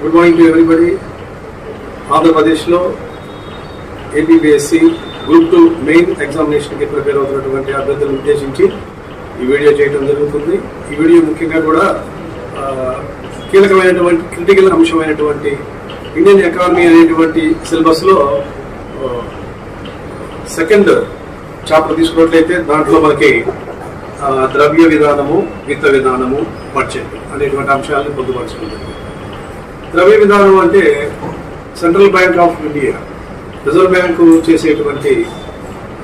Good morning to everybody. ఆంధ్రప్రదేశ్లో APPSC group 2 main ఎగ్జామినేషన్కి prepare అవుతున్నటువంటి అభ్యర్థులను ఉద్దేశించి ఈ వీడియో చేయడం జరుగుతుంది. ఈ వీడియో ముఖ్యంగా కూడా కీలకమైనటువంటి క్రిటికల్ అంశమైనటువంటి ఇండియన్ ఎకానమీ అనేటువంటి సిలబస్లో సెకండ్ చాప్టర్ తీసుకున్నట్లయితే దాంట్లో మనకి ద్రవ్య విధానము, విత్త విధానము, బడ్జెట్ అనేటువంటి అంశాలను పొందుపరచుకుంటుంది. ద్రవ్య విధానం అంటే central bank of India, reserve bank చేసేటువంటి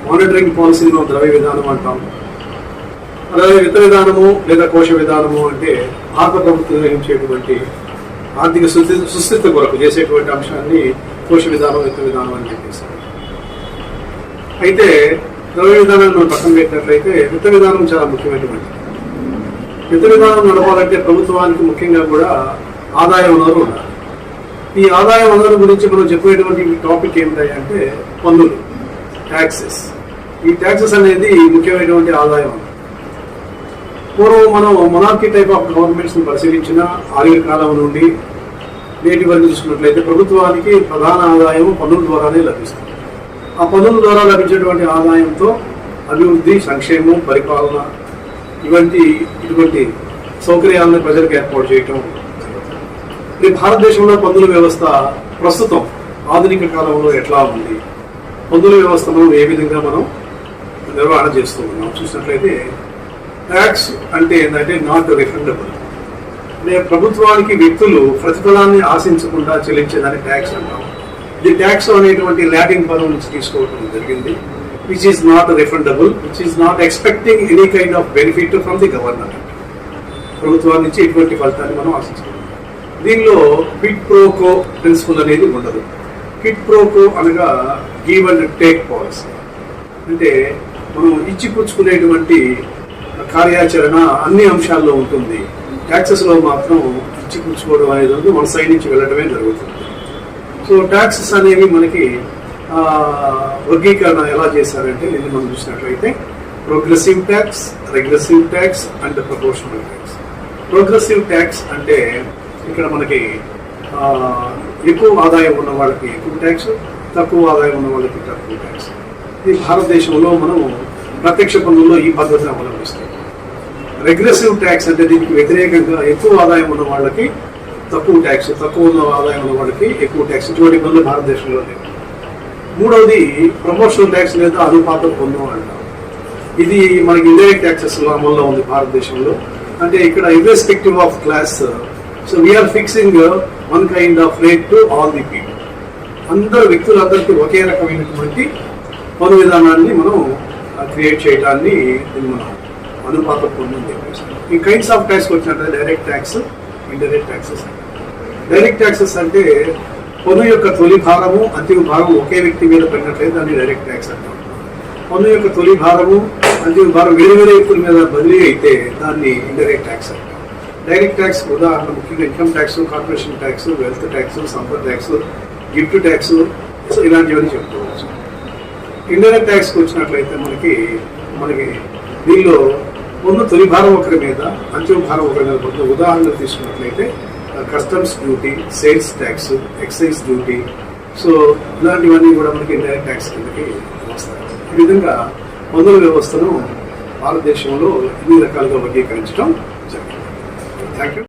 మానిటరింగ్ పాలసీలో ద్రవ్య విధానం అంటాం. అలాగే విత్త విధానము లేదా కోశ విధానము అంటే భారత ప్రభుత్వం నిర్వహించేటువంటి ఆర్థిక సుస్థిరత కొరకు చేసేటువంటి అంశాన్ని కోశ విధానం, విత్త విధానం అని చెప్పేసి. అయితే ద్రవ్య విధానాన్ని మనం పక్కన పెట్టినట్లయితే విత్త విధానం చాలా ముఖ్యమైనటువంటి. విత్త విధానం నడపాలంటే ప్రభుత్వానికి ముఖ్యంగా కూడా ఆదాయ వనరు ఉండాలి. ఈ ఆదాయ వనరు గురించి మనం చెప్పేటువంటి టాపిక్ ఏమిటంటే పన్నులు, ట్యాక్సెస్. ఈ ట్యాక్సెస్ అనేది ముఖ్యమైనటువంటి ఆదాయ వనరు. పూర్వం మనం మొనార్కీ టైప్ ఆఫ్ గవర్నమెంట్స్ ని పరిశీలించిన ఆర్య కాలం నుండి నేటి వరకు చూసుకున్నట్లయితే ప్రభుత్వానికి ప్రధాన ఆదాయం పన్నుల ద్వారానే లభిస్తుంది. ఆ పన్నుల ద్వారా లభించేటువంటి ఆదాయంతో అభివృద్ధి, సంక్షేమం, పరిపాలన ఇటువంటి సౌకర్యాలను ప్రజలకు ఏర్పాటు చేయటం. ఈ భారతదేశంలో పన్నుల వ్యవస్థ ప్రస్తుతం ఆధునిక కాలంలో ఎట్లా ఉంది, పన్నుల వ్యవస్థను ఏ విధంగా మనం నిర్వహణ చేస్తూ ఉన్నాం చూసినట్లయితే ట్యాక్స్ అంటే ఏంటంటే నాట్ రిఫండబుల్. అంటే ప్రభుత్వానికి వ్యక్తులు ప్రతిఫలాన్ని ఆశించకుండా చెల్లించేదాన్ని ట్యాక్స్ అంటాం. ఇది ట్యాక్స్ అనేటువంటి లాటిన్ పదం నుంచి తీసుకోవడం జరిగింది. Which is not refundable, which is not expecting any kind of benefit from the government. ప్రభుత్వాన్ని నుంచి ఎటువంటి ఫలితాన్ని మనం ఆశించాలి. దీనిలో క్విడ్ ప్రో కో ప్రిన్సిపల్ అనేది ఉండదు. క్విడ్ ప్రో కో అనగా గివ్ అండ్ టేక్ పాలసీ. అంటే మనం ఇచ్చిపుచ్చుకునేటువంటి కార్యాచరణ అన్ని అంశాల్లో ఉంటుంది. ట్యాక్సెస్లో మాత్రం ఇచ్చిపుచ్చుకోవడం అనేది మన సైడ్ నుంచి వెళ్ళడమే జరుగుతుంది. సో ట్యాక్సెస్ అనేవి మనకి వర్గీకరణ ఎలా చేశారంటే దీన్ని మనం చూసినట్లయితే progressive tax, regressive tax and proportional tax. Progressive tax అంటే ఇక్కడ మనకి ఎక్కువ ఆదాయం ఉన్న వాళ్ళకి ఎక్కువ ట్యాక్స్, తక్కువ ఆదాయం ఉన్న వాళ్ళకి తక్కువ ట్యాక్స్. ఇది భారతదేశంలో మనం ప్రత్యక్ష పన్నుల్లో ఈ పద్ధతిని అవలంబిస్తాం. రెగ్రెసివ్ ట్యాక్స్ అంటే దీనికి వ్యతిరేకంగా ఎక్కువ ఆదాయం ఉన్న వాళ్ళకి తక్కువ ట్యాక్స్, తక్కువ ఉన్న ఆదాయం ఉన్న వాళ్ళకి ఎక్కువ ట్యాక్స్. ఇటువంటి పనులు భారతదేశంలో లేవు. మూడవది ప్రమోషనల్ ట్యాక్స్ లేదా అనుపాత పన్ను అంటాం. ఇది మనకి ఇండైరెక్ట్ ట్యాక్సెస్ అమల్లో ఉంది భారతదేశంలో. అంటే ఇక్కడ irrespective of class, so we are fixing one kind of rate to all the people. అందరు వ్యక్తులందరికీ ఒకే రకమైనటువంటి పన్ను విధానాన్ని మనం క్రియేట్ చేయడాన్ని మనం అనుపాత పన్ను అని చెప్పేసి. ఈ కైండ్స్ ఆఫ్ ట్యాక్స్ వచ్చినట్టు direct tax, indirect taxes. Direct taxes అంటే పన్ను యొక్క తొలి భారము, అంతిమ భారం ఒకే వ్యక్తి మీద పడినట్లయితే దాన్ని డైరెక్ట్ ట్యాక్స్ అంటాం. పన్ను యొక్క తొలి భారము, అంతిమ భారం వేరే వేరే వ్యక్తుల మీద బదిలీ అయితే దాన్ని ఇండైరెక్ట్ ట్యాక్స్ అంటాం. డైరెక్ట్ ట్యాక్స్ ఉదాహరణ ముఖ్యంగా income tax, corporation tax, wealth tax, Sampath tax, gift tax, so ఇలాంటివన్నీ చెప్పుకోవచ్చు. ఇండైరెక్ట్ ట్యాక్స్కి వచ్చినట్లయితే మనకి దీనిలో పన్ను తొలి భారం ఒకరి మీద, అంతిమ భారం ఒకరి మీద పడుతుంది. ఉదాహరణలు తీసుకున్నట్లయితే customs duty, sales tax, excise duty, so ఇలాంటివన్నీ కూడా మనకి ఇండైరెక్ట్ ట్యాక్స్ కిందకి వస్తాయి. ఈ విధంగా పన్నుల వ్యవస్థను భారతదేశంలో ఇన్ని రకాలుగా వర్గీకరించడం జరిగింది. Thank you.